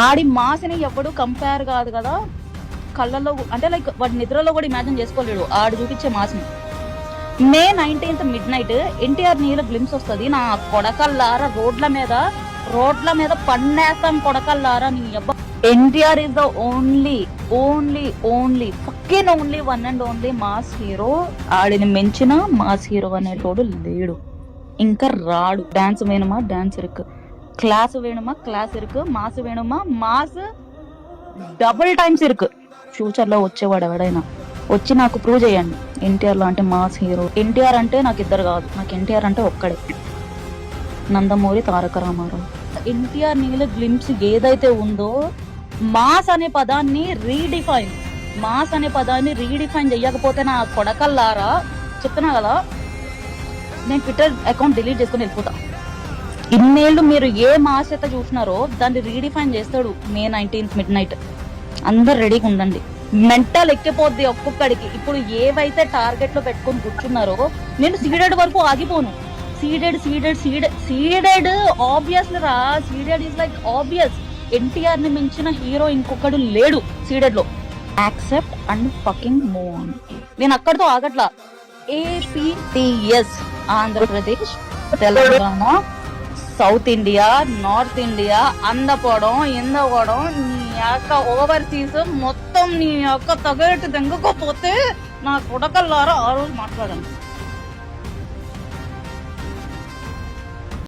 ఆడి మాస్ని ఎవడు కంపేర్ కాదు కదా కళ్ళల్లో, అంటే లైక్ వాడి నిద్రలో కూడా ఇమాజిన్ చేసుకోలేడు ఆడు చూపించే మాస్ని. మే 19th midnight ఎన్టీఆర్ నీళ్ళ గ్లిమ్స్ వస్తుంది. నా కొడకల్లారా రోడ్ల మీద పన్నేస్తాం కొడకల్లారా నీ అబ్బా. NTR is the only fucking only one and only mass hero. ఆడిని మించిన మాస్ హీరో అనేటోడు లేడు, ఇంకా రాడు. డాన్స్ వేணுமா డాన్స్ ఇరుకు, క్లాస్ వేணுமா క్లాస్ ఇరుకు, మాస్ వేணுమా మాస్ డబుల్ టైమ్స్ ఇరుకు. ఫ్యూచర్ లో వచ్చేవాడు ఎవడైనా వచ్చి నాకు ప్రూవ్ చేయండి ఎన్టీఆర్ లాంటి మాస్ హీరో. ఎన్టీఆర్ అంటే నాకు ఇద్దరు కాదు, నాకు ఎన్టీఆర్ అంటే ఒక్కడే, నందమూరి తారక రామారావు. ఎన్టీఆర్ నీళ్ళ గ్లిమ్స్ ఏదైతే ఉందో మాస్ అనే పదాన్ని రీడిఫైన్ చెయ్యకపోతే నా కొడకల్లారా చెప్తున్నా కదా, నేను ట్విట్టర్ అకౌంట్ డిలీట్ చేసుకుని వెళ్ళిపోతా. ఇన్నేళ్ళు మీరు ఏ మాస్ అయితే చూసినారో దాన్ని రీడిఫైన్ చేస్తాడు మే 19th midnight. అందరు రెడీగా ఉండండి, మెంటల్ ఎక్కిపోద్ది ఒక్కొక్కడికి. ఇప్పుడు ఏవైతే టార్గెట్ లో పెట్టుకొని కూర్చున్నారో, నేను సీడెడ్ వరకు ఆగిపోను. సీడెడ్ ఆబ్వియస్లీ రా, Ceded is like obvious. NTR ని మించిన హీరో ఇంకొకడు లేడు సీడెడ్ లో. Accept and fucking move on. నేను అక్కడితో ఆగట్లా. APTS Andhra Pradesh, Telangana, south India, north India, అందపోవడం ఇందపోవడం, నీ యొక్క ఓవర్సీస్ మొత్తం నీ యొక్క తగేటు దెంగకపోతే నా కొడకల్లారా ఆ రోజు మాట్లాడండి.